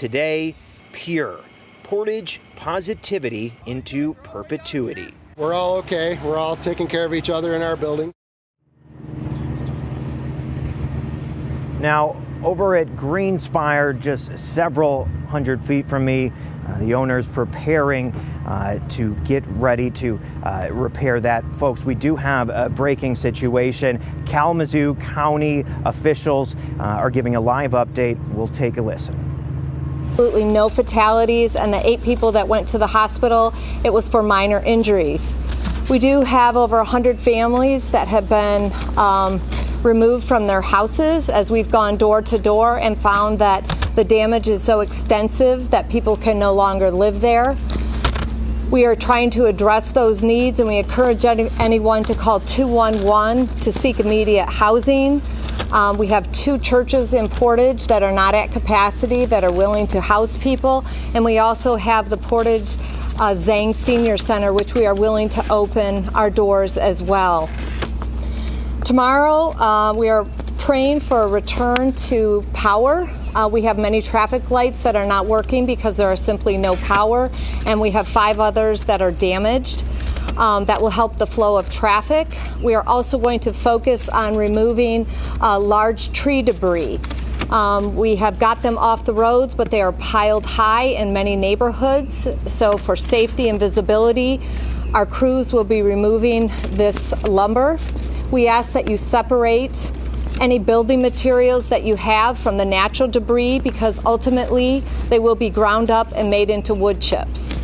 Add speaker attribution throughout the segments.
Speaker 1: today, pure. Portage positivity into perpetuity.
Speaker 2: We're all okay. We're all taking care of each other in our building.
Speaker 1: Now, over at Greenspire, just several hundred feet from me, the owner's preparing to get ready to repair that. Folks, we do have a breaking situation. Kalamazoo County officials are giving a live update. We'll take a listen.
Speaker 3: Absolutely no fatalities, and the 8 people that went to the hospital, it was for minor injuries. We do have over 100 families that have been removed from their houses as we've gone door to door and found that the damage is so extensive that people can no longer live there. We are trying to address those needs, and we encourage anyone to call 211 to seek immediate housing. We have 2 churches in Portage that are not at capacity that are willing to house people, and we also have the Portage Zhang Senior Center, which we are willing to open our doors as well. Tomorrow, we are praying for a return to power. We have many traffic lights that are not working because there are simply no power, and we have 5 others that are damaged. That will help the flow of traffic. We are also going to focus on removing large tree debris. We have got them off the roads, but they are piled high in many neighborhoods. So for safety and visibility, our crews will be removing this lumber. We ask that you separate any building materials that you have from the natural debris, because ultimately they will be ground up and made into wood chips.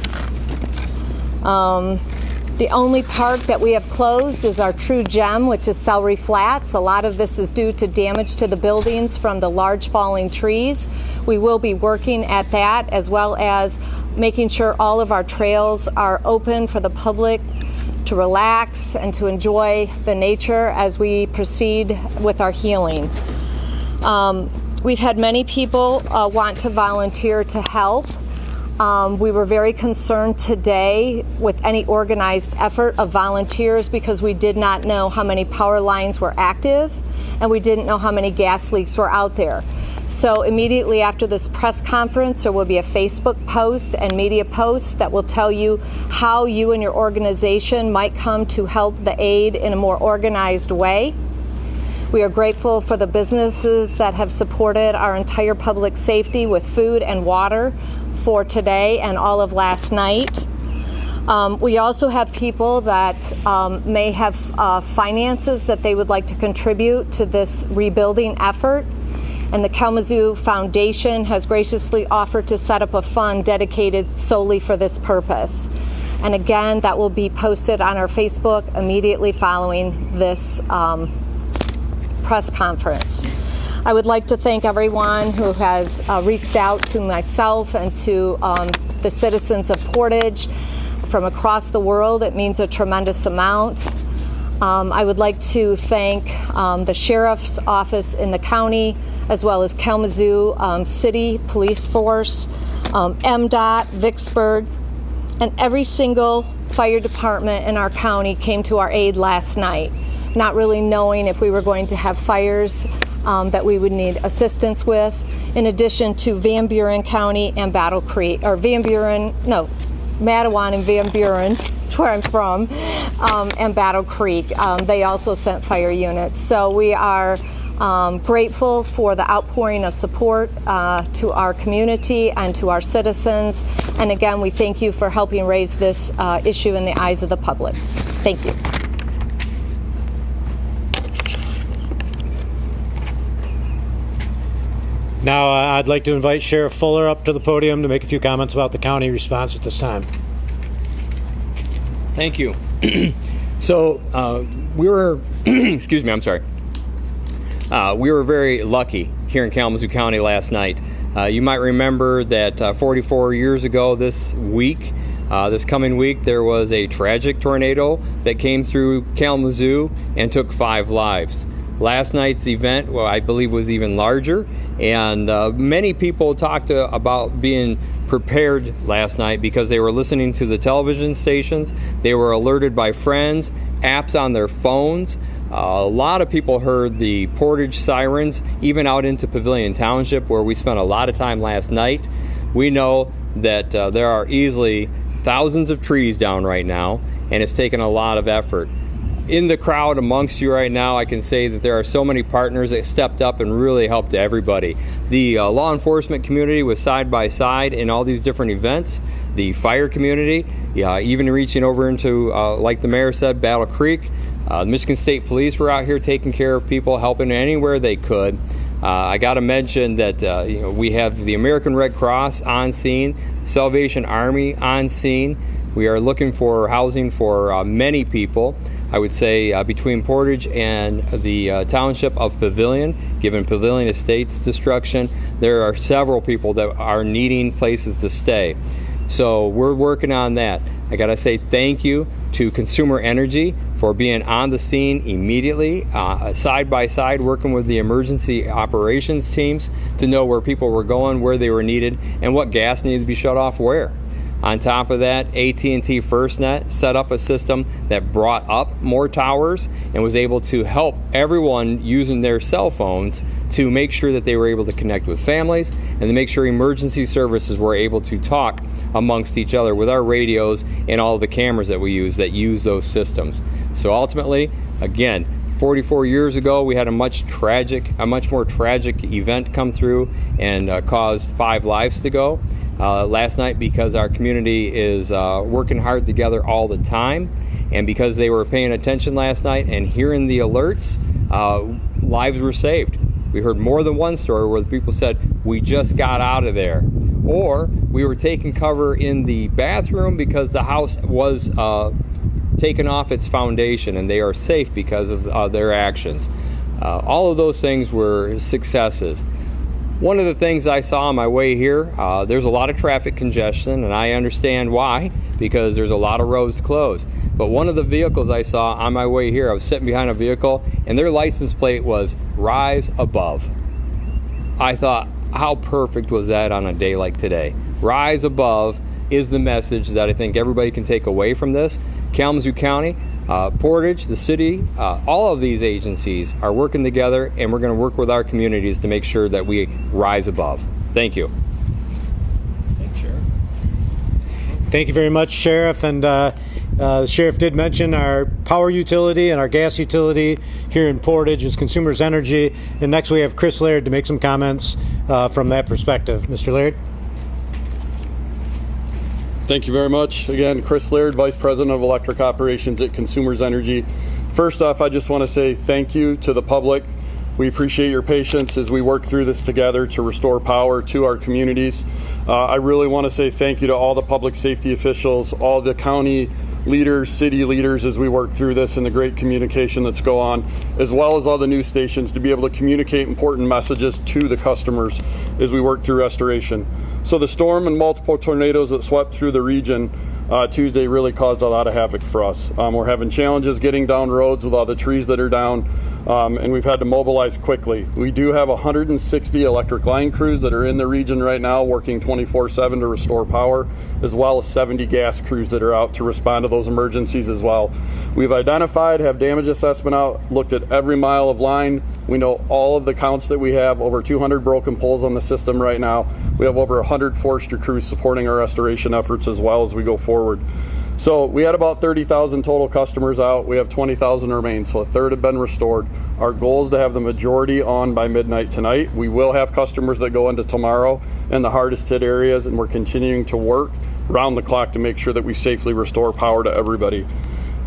Speaker 3: The only park that we have closed is our true gem, which is Celery Flats. A lot of this is due to damage to the buildings from the large falling trees. We will be working at that, as well as making sure all of our trails are open for the public to relax and to enjoy the nature as we proceed with our healing. We've had many people want to volunteer to help. We were very concerned today with any organized effort of volunteers because we did not know how many power lines were active and we didn't know how many gas leaks were out there. So immediately after this press conference, there will be a Facebook post and media post that will tell you how you and your organization might come to help the aid in a more organized way. We are grateful for the businesses that have supported our entire public safety with food and water for today and all of last night. We also have people that may have finances that they would like to contribute to this rebuilding effort. And the Kalamazoo Foundation has graciously offered to set up a fund dedicated solely for this purpose. And again, that will be posted on our Facebook immediately following this press conference. I would like to thank everyone who has reached out to myself and to the citizens of Portage from across the world. It means a tremendous amount. I would like to thank the Sheriff's Office in the county, as well as Kalamazoo City Police Force, MDOT, Vicksburg, and every single fire department in our county came to our aid last night, not really knowing if we were going to have fires that we would need assistance with, in addition to Van Buren County and Battle Creek, or Matawan and Van Buren, that's where I'm from, and Battle Creek. They also sent fire units. So we are grateful for the outpouring of support to our community and to our citizens. And again, we thank you for helping raise this issue in the eyes of the public. Thank you.
Speaker 4: Now, I'd like to invite Sheriff Fuller up to the podium to make a few comments about the county response at this time.
Speaker 5: Thank you. So we were, excuse me, I'm sorry. We were very lucky here in Kalamazoo County last night. You might remember that 44 years ago this coming week, there was a tragic tornado that came through Kalamazoo and took 5 lives. Last night's event, well, I believe, was even larger, and many people talked about being prepared last night because they were listening to the television stations, they were alerted by friends, apps on their phones. A lot of people heard the Portage sirens, even out into Pavilion Township, where we spent a lot of time last night. We know that there are easily thousands of trees down right now, and it's taken a lot of effort. In the crowd amongst you right now, I can say that there are so many partners that stepped up and really helped everybody. The law enforcement community was side by side in all these different events. The fire community, even reaching over into, like the mayor said, Battle Creek. Michigan State Police were out here taking care of people, helping anywhere they could. I got to mention that we have the American Red Cross on scene, Salvation Army on scene. We are looking for housing for many people. I would say between Portage and the township of Pavilion, given Pavilion Estates destruction, there are several people that are needing places to stay. So we're working on that. I gotta say thank you to Consumer Energy for being on the scene immediately, side by side, working with the emergency operations teams to know where people were going, where they were needed, and what gas needed to be shut off where. On top of that, AT&T FirstNet set up a system that brought up more towers and was able to help everyone using their cell phones to make sure that they were able to connect with families and to make sure emergency services were able to talk amongst each other with our radios and all of the cameras that we use those systems. So ultimately, again, 44 years ago, we had a much more tragic event come through and caused 5 lives to go. Last night, because our community is working hard together all the time, and because they were paying attention last night and hearing the alerts, lives were saved. We heard more than one story where the people said, we just got out of there. Or we were taking cover in the bathroom because the house was taken off its foundation, and they are safe because of their actions. All of those things were successes. One of the things I saw on my way here, there's a lot of traffic congestion, and I understand why, because there's a lot of roads closed. But one of the vehicles I saw on my way here, I was sitting behind a vehicle, and their license plate was Rise Above. I thought, how perfect was that on a day like today? Rise Above is the message that I think everybody can take away from this. Kalamazoo County, Portage, the city, all of these agencies are working together, and we're going to work with our communities to make sure that we rise above. Thank you.
Speaker 4: Thanks, Sheriff. Thank you very much, Sheriff. And the Sheriff did mention our power utility and our gas utility here in Portage is Consumers Energy. And next we have Chris Laird to make some comments from that perspective. Mr. Laird.
Speaker 6: Thank you very much. Again, Chris Laird, Vice President of Electric Operations at Consumers Energy. First off, I just want to say thank you to the public. We appreciate your patience as we work through this together to restore power to our communities. I really want to say thank you to all the public safety officials, all the county leaders, city leaders as we work through this and the great communication that's going on, as well as all the news stations to be able to communicate important messages to the customers as we work through restoration. So the storm and multiple tornadoes that swept through the region Tuesday really caused a lot of havoc for us. We're having challenges getting down roads with all the trees that are down, and we've had to mobilize quickly. We do have 160 electric line crews that are in the region right now working 24/7 to restore power, as well as 70 gas crews that are out to respond to those emergencies as well. We've identified, have damage assessment out, looked at every mile of line. We know all of the counts that we have, over 200 broken poles on the system right now. We have over 100 forestry crews supporting our restoration efforts as well as we go forward. So we had about 30,000 total customers out. We have 20,000 remain, so a third have been restored. Our goal is to have the majority on by midnight tonight. We will have customers that go into tomorrow in the hardest hit areas, and we're continuing to work round the clock to make sure that we safely restore power to everybody.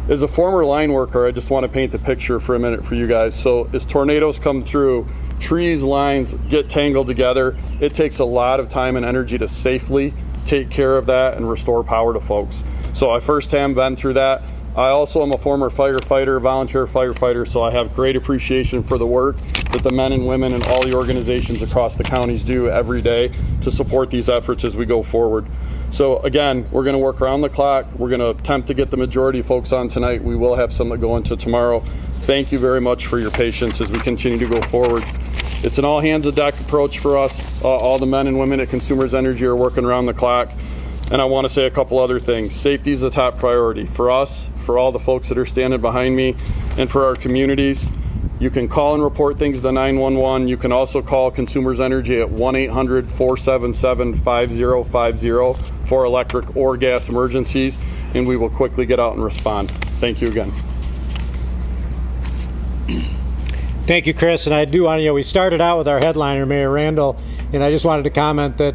Speaker 6: As a former line worker, I just want to paint the picture for a minute for you guys. So as tornadoes come through, trees, lines get tangled together. It takes a lot of time and energy to safely take care of that and restore power to folks. So I firsthand been through that. I also am a former firefighter, volunteer firefighter, so I have great appreciation for the work that the men and women and all the organizations across the counties do every day to support these efforts as we go forward. So again, we're going to work around the clock. We're going to attempt to get the majority of folks on tonight. We will have some that go into tomorrow. Thank you very much for your patience as we continue to go forward. It's an all hands on deck approach for us. All the men and women at Consumers Energy are working around the clock. And I want to say a couple other things. Safety is the top priority for us, for all the folks that are standing behind me, and for our communities. You can call and report things to 911. You can also call Consumers Energy at 1-800-477-5050 for electric or gas emergencies, and we will quickly get out and respond. Thank you again.
Speaker 4: Thank you, Chris. And I do want to, we started out with our headliner, Mayor Randall, and I just wanted to comment that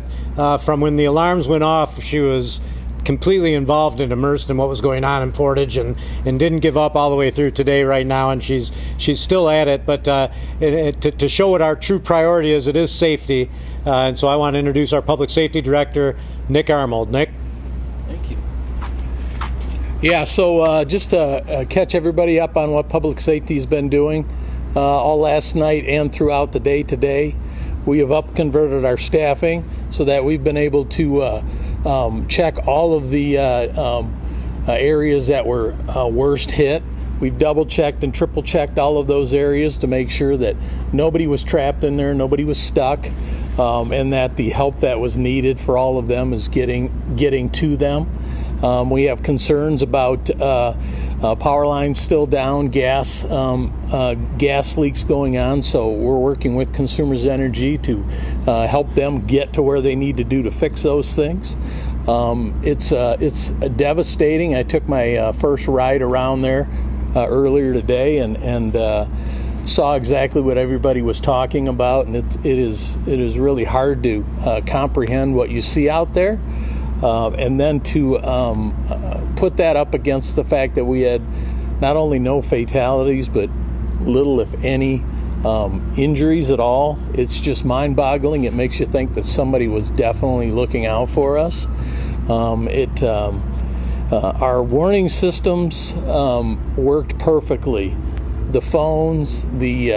Speaker 4: from when the alarms went off, she was completely involved and immersed in what was going on in Portage, and didn't give up all the way through today right now, and she's still at it. But to show what our true priority is, it is safety. And so I want to introduce our Public Safety Director, Nick Armold. Nick?
Speaker 7: Thank you. Yeah, so just to catch everybody up on what public safety has been doing all last night and throughout the day today, we have up-converted our staffing so that we've been able to check all of the areas that were worst hit. We've double-checked and triple-checked all of those areas to make sure that nobody was trapped in there, nobody was stuck, and that the help that was needed for all of them is getting to them. We have concerns about power lines still down, gas leaks going on, so we're working with Consumers Energy to help them get to where they need to do to fix those things. It's devastating. I took my first ride around there earlier today and saw exactly what everybody was talking about, and it is really hard to comprehend what you see out there. And then to put that up against the fact that we had not only no fatalities, but little, if any, injuries at all, it's just mind-boggling. It makes you think that somebody was definitely looking out for us. Our warning systems worked perfectly. The phones, the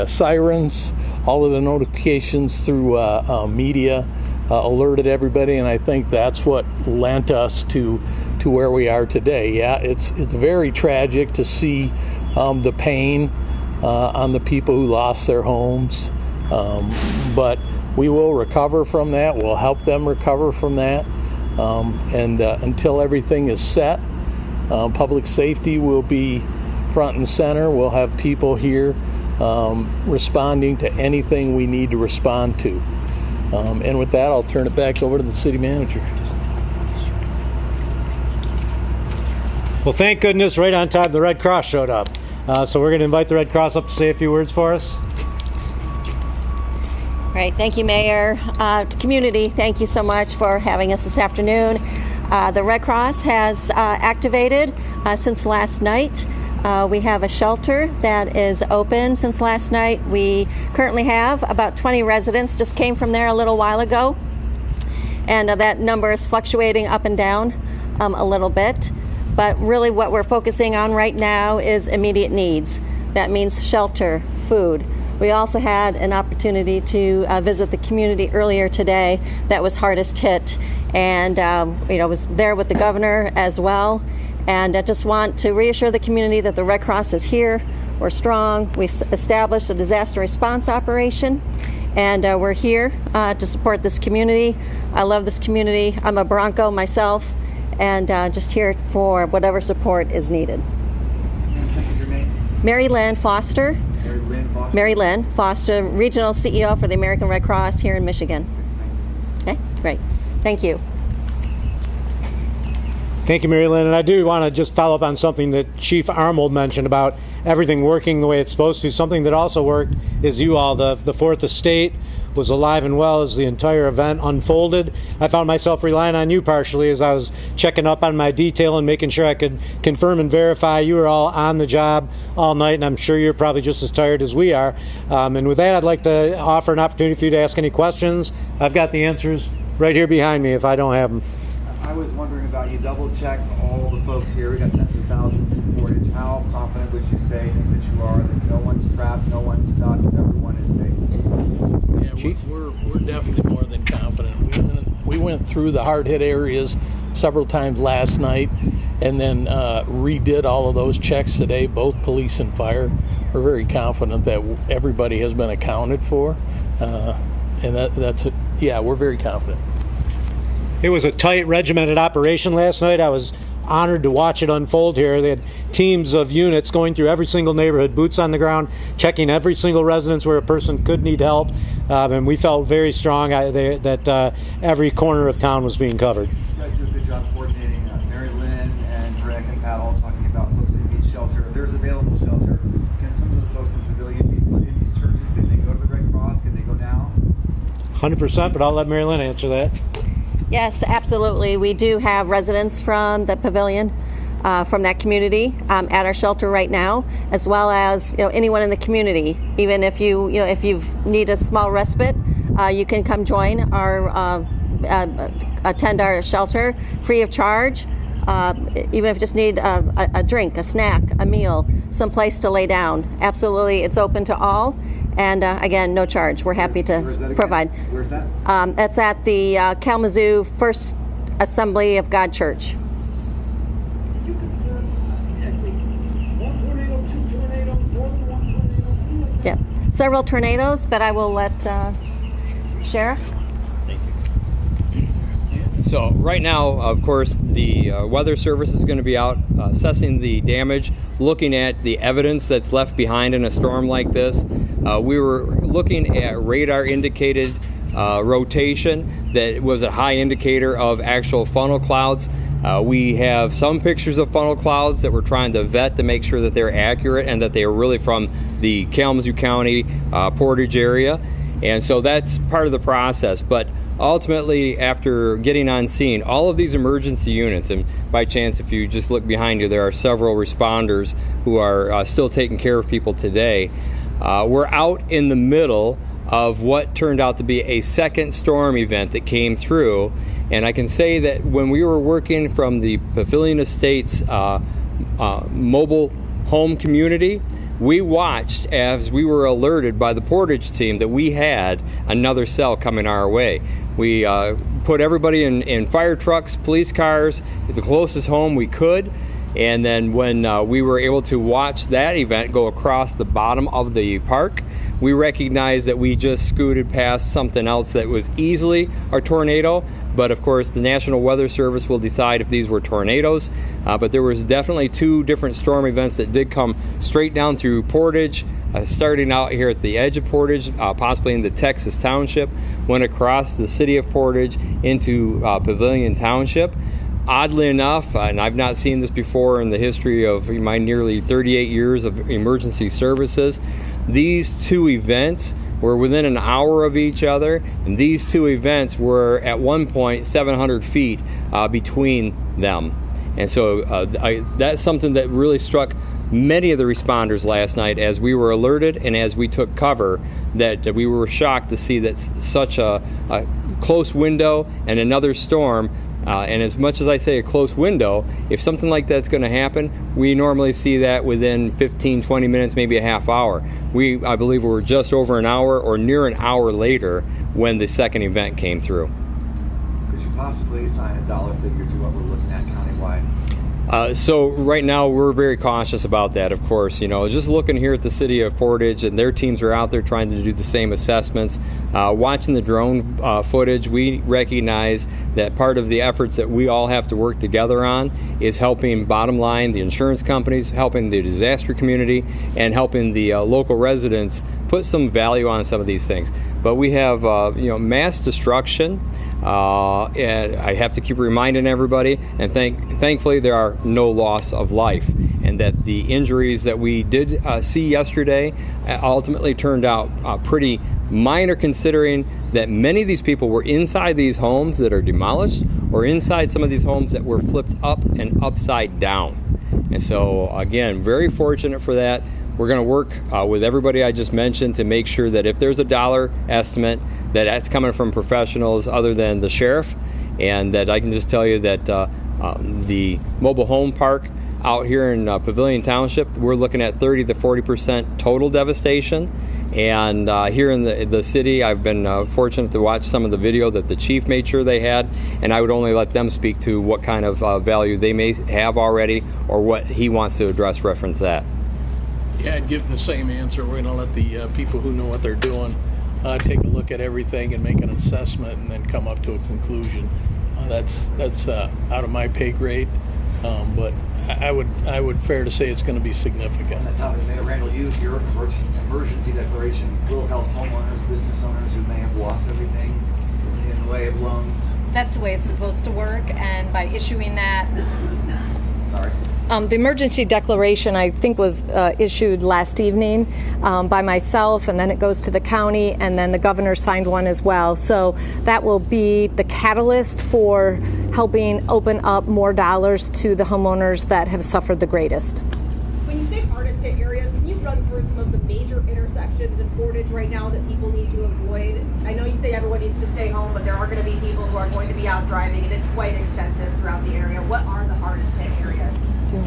Speaker 7: sirens, all of the notifications through media alerted everybody, and I think that's what lent us to where we are today. Yeah, it's very tragic to see the pain on the people who lost their homes, but we will recover from that. We'll help them recover from that, and until everything is set, public safety will be front and center. We'll have people here responding to anything we need to respond to. And with that, I'll turn it back over to the city manager.
Speaker 4: Well, thank goodness, right on time, the Red Cross showed up. So we're going to invite the Red Cross up to say a few words for us.
Speaker 8: Right, thank you, Mayor. Community, thank you so much for having us this afternoon. The Red Cross has activated since last night. We have a shelter that is open since last night. We currently have about 20 residents, just came from there a little while ago. And that number is fluctuating up and down a little bit. But really what we're focusing on right now is immediate needs. That means shelter, food. We also had an opportunity to visit the community earlier today that was hardest hit. And was there with the governor as well. And I just want to reassure the community that the Red Cross is here. We're strong. We've established a disaster response operation, and we're here to support this community. I love this community. I'm a Bronco myself, and just here for whatever support is needed.
Speaker 1: Your name?
Speaker 8: Mary Lynn Foster. Mary Lynn Foster, Regional CEO for the American Red Cross here in Michigan. Okay, great. Thank you.
Speaker 4: Thank you, Mary Lynn. And I do want to just follow up on something that Chief Armold mentioned about everything working the way it's supposed to. Something that also worked is you all. The Fourth Estate was alive and well as the entire event unfolded. I found myself relying on you partially as I was checking up on my detail and making sure I could confirm and verify you were all on the job all night, and I'm sure you're probably just as tired as we are. And with that, I'd like to offer an opportunity for you to ask any questions. I've got the answers right here behind me if I don't have them.
Speaker 9: I was wondering about, you double-checked all the folks here. We got tens of thousands in Portage. How confident would you say that you are that no one's trapped, no one's stuck, everyone is safe?
Speaker 7: Yeah,
Speaker 4: Chief?
Speaker 7: we're definitely more than confident. We went through the hard-hit areas several times last night, and then redid all of those checks today, both police and fire. We're very confident that everybody has been accounted for, and we're very confident.
Speaker 4: It was a tight, regimented operation last night. I was honored to watch it unfold here. They had teams of units going through every single neighborhood, boots on the ground, checking every single residence where a person could need help, and we felt very strong that every corner of town was being covered.
Speaker 9: You guys do a good job coordinating. Mary Lynn and Rick and Pat all talking about folks that need shelter. There's available shelter. Can some of those folks in the pavilion be put in these churches? Can they go to the Red Cross? Can they go now?
Speaker 4: 100%, but I'll let Mary Lynn answer that.
Speaker 8: Yes, absolutely. We do have residents from the pavilion, from that community, at our shelter right now, as well as anyone in the community. Even if if you need a small respite, you can come join our attend our shelter free of charge. Even if you just need a drink, a snack, a meal, some place to lay down. Absolutely, it's open to all. And again, no charge. We're happy to provide.
Speaker 9: Where's that?
Speaker 8: That's at the Kalamazoo First Assembly of God Church. Yeah, several tornadoes, but I will let Sheriff.
Speaker 5: So right now, of course, the Weather Service is going to be out assessing the damage, looking at the evidence that's left behind in a storm like this. We were looking at radar indicated rotation that was a high indicator of actual funnel clouds. We have some pictures of funnel clouds that we're trying to vet to make sure that they're accurate and that they are really from the Kalamazoo County Portage area. And so that's part of the process. But ultimately, after getting on scene, all of these emergency units, and by chance, if you just look behind you, there are several responders who are still taking care of people today. We're out in the middle of what turned out to be a second storm event that came through. And I can say that when we were working from the Pavilion Estates mobile home community, we watched as we were alerted by the Portage team that we had another cell coming our way. We put everybody in fire trucks, police cars, at the closest home we could. And then when we were able to watch that event go across the bottom of the park, we recognized that we just scooted past something else that was easily a tornado. But of course, the National Weather Service will decide if these were tornadoes. But there was definitely two different storm events that did come straight down through Portage, starting out here at the edge of Portage, possibly into Texas Township, went across the City of Portage into Pavilion Township. Oddly enough, and I've not seen this before in the history of my nearly 38 years of emergency services, these two events were within an hour of each other, and these two events were at one point 700 feet between them. And so that's something that really struck many of the responders last night as we were alerted and as we took cover, that we were shocked to see that such a close window and another storm. And as much as I say a close window, if something like that's going to happen, we normally see that within 15, 20 minutes, maybe a half hour. I believe we were just over an hour or near an hour later when the second event came through.
Speaker 9: Could you possibly assign a dollar figure to what we're looking at countywide?
Speaker 5: So right now we're very cautious about that, of course. Just looking here at the City of Portage, and their teams are out there trying to do the same assessments. Watching the drone footage, we recognize that part of the efforts that we all have to work together on is helping, bottom line, the insurance companies, helping the disaster community, and helping the local residents put some value on some of these things. But we have mass destruction. And I have to keep reminding everybody, and thankfully there are no loss of life, and that the injuries that we did see yesterday ultimately turned out pretty minor, considering that many of these people were inside these homes that are demolished, or inside some of these homes that were flipped up and upside down. And so again, very fortunate for that. We're going to work with everybody I just mentioned to make sure that if there's a dollar estimate, that's coming from professionals other than the sheriff, and that I can just tell you that the mobile home park out here in Pavilion Township, we're looking at 30 to 40% total devastation. And here in the city, I've been fortunate to watch some of the video that the chief made sure they had, and I would only let them speak to what kind of value they may have already, or what he wants to address reference that.
Speaker 7: Yeah, I'd give the same answer. We're going to let the people who know what they're doing take a look at everything and make an assessment, and then come up to a conclusion. That's out of my pay grade. But I would fair to say it's going to be significant.
Speaker 9: On that topic, Mayor Randall, your emergency declaration will help homeowners, business owners who may have lost everything in the way of loans.
Speaker 3: That's the way it's supposed to work, and by issuing that,
Speaker 9: Sorry.
Speaker 3: the emergency declaration, I think, was issued last evening by myself, and then it goes to the county, and then the governor signed one as well. So that will be the catalyst for helping open up more dollars to the homeowners that have suffered the greatest.
Speaker 10: When you say hardest hit areas, can you run through some of the major intersections in Portage right now that people need to avoid? I know you say everyone needs to stay home, but there are going to be people who are going to be out driving, and it's quite extensive throughout the area. What are the hardest hit areas?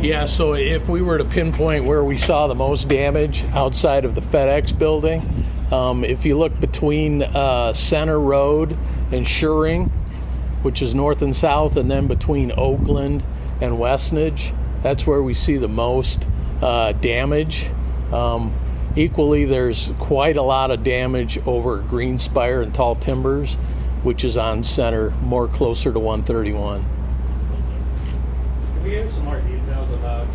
Speaker 7: Yeah, so if we were to pinpoint where we saw the most damage outside of the FedEx building, if you look between Center Road and Shuring, which is north and south, and then between Oakland and Westnedge, that's where we see the most damage. Equally, there's quite a lot of damage over Greenspire and Tall Timbers, which is on Center, more closer to 131.
Speaker 11: Can we give some more details about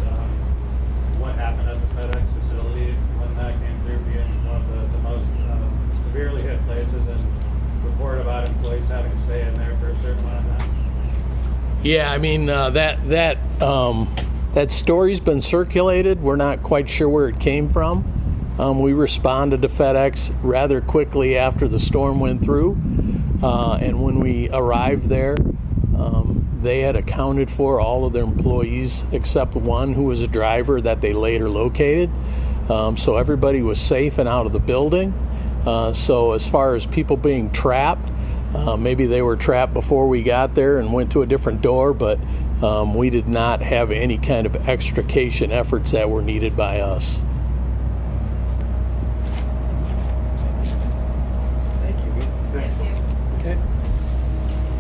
Speaker 11: what happened at the FedEx facility when that came through being one of the most severely hit places, and report about employees having to stay in there for a certain amount of time?
Speaker 7: Yeah, I mean, that story's been circulated. We're not quite sure where it came from. We responded to FedEx rather quickly after the storm went through, and when we arrived there, they had accounted for all of their employees except one who was a driver that they later located. So everybody was safe and out of the building. So as far as people being trapped, maybe they were trapped before we got there and went to a different door, but we did not have any kind of extrication efforts that were needed by us.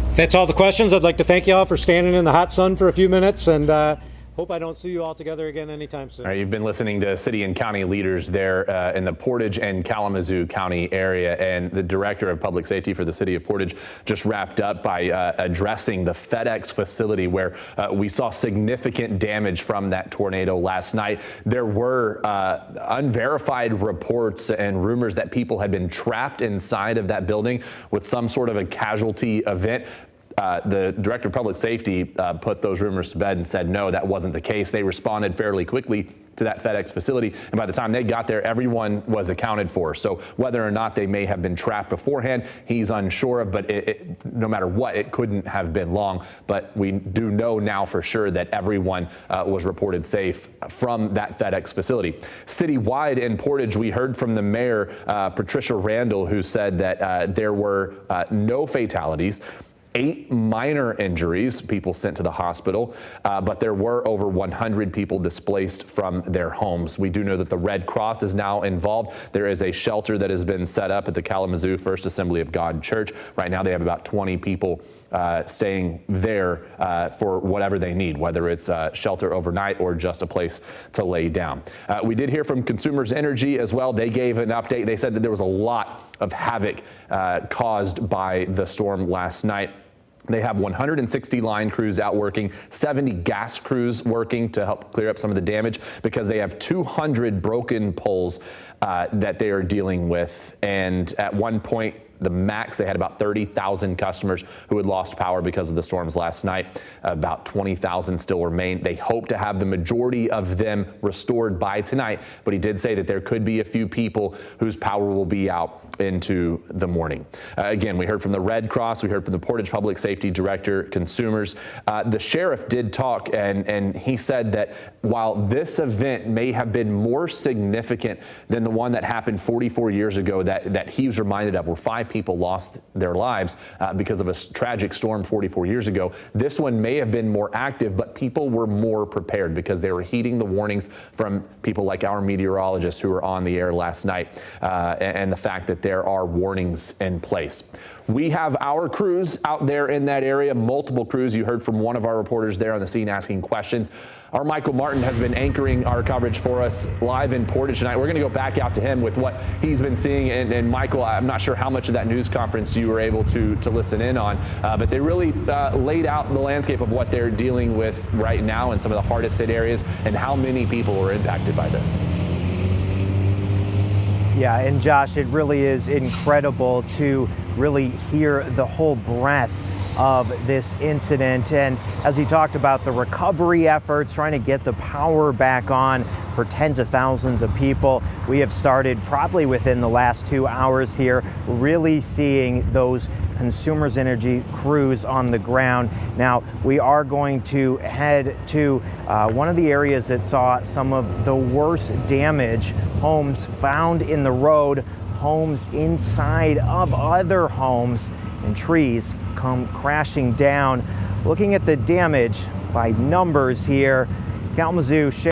Speaker 4: If that's all the questions, I'd like to thank you all for standing in the hot sun for a few minutes, and hope I don't see you all together again anytime soon.
Speaker 12: All right, you've been listening to city and county leaders there in the Portage and Kalamazoo County area, and the director of public safety for the city of Portage just wrapped up by addressing the FedEx facility where we saw significant damage from that tornado last night. There were unverified reports and rumors that people had been trapped inside of that building with some sort of a casualty event. The director of public safety put those rumors to bed and said, no, that wasn't the case. They responded fairly quickly to that FedEx facility, and by the time they got there, everyone was accounted for. So whether or not they may have been trapped beforehand, he's unsure of, but no matter what, it couldn't have been long. But we do know now for sure that everyone was reported safe from that FedEx facility. Citywide in Portage, we heard from the mayor, Patricia Randall, who said that there were no fatalities, 8 minor injuries, people sent to the hospital, but there were over 100 people displaced from their homes. We do know that the Red Cross is now involved. There is a shelter that has been set up at the Kalamazoo First Assembly of God Church. Right now they have about 20 people staying there for whatever they need, whether it's shelter overnight or just a place to lay down. We did hear from Consumers Energy as well. They gave an update. They said that there was a lot of havoc caused by the storm last night. They have 160 line crews out working, 70 gas crews working to help clear up some of the damage because they have 200 broken poles that they are dealing with. And at one point, the max, they had about 30,000 customers who had lost power because of the storms last night. About 20,000 still remain. They hope to have the majority of them restored by tonight, but he did say that there could be a few people whose power will be out into the morning. Again, we heard from the Red Cross, we heard from the Portage Public Safety Director, Consumers. The sheriff did talk, and he said that while this event may have been more significant than the one that happened 44 years ago that he was reminded of, where 5 people lost their lives because of a tragic storm 44 years ago, this one may have been more active, but people were more prepared because they were heeding the warnings from people like our meteorologists who were on the air last night, and the fact that there are warnings in place. We have our crews out there in that area, multiple crews. You heard from one of our reporters there on the scene asking questions. Our Michael Martin has been anchoring our coverage for us live in Portage tonight. We're going to go back out to him with what he's been seeing. And Michael, I'm not sure how much of that news conference you were able to listen in on, but they really laid out the landscape of what they're dealing with right now in some of the hardest hit areas and how many people were impacted by this.
Speaker 1: Yeah, and Josh, it really is incredible to really hear the whole breadth of this incident. And as he talked about the recovery efforts, trying to get the power back on for tens of thousands of people, we have started probably within the last 2 hours here, really seeing those Consumers Energy crews on the ground. Now, we are going to head to one of the areas that saw some of the worst damage, homes found in the road, homes inside of other homes, and trees come crashing down. Looking at the damage by numbers here, Kalamazoo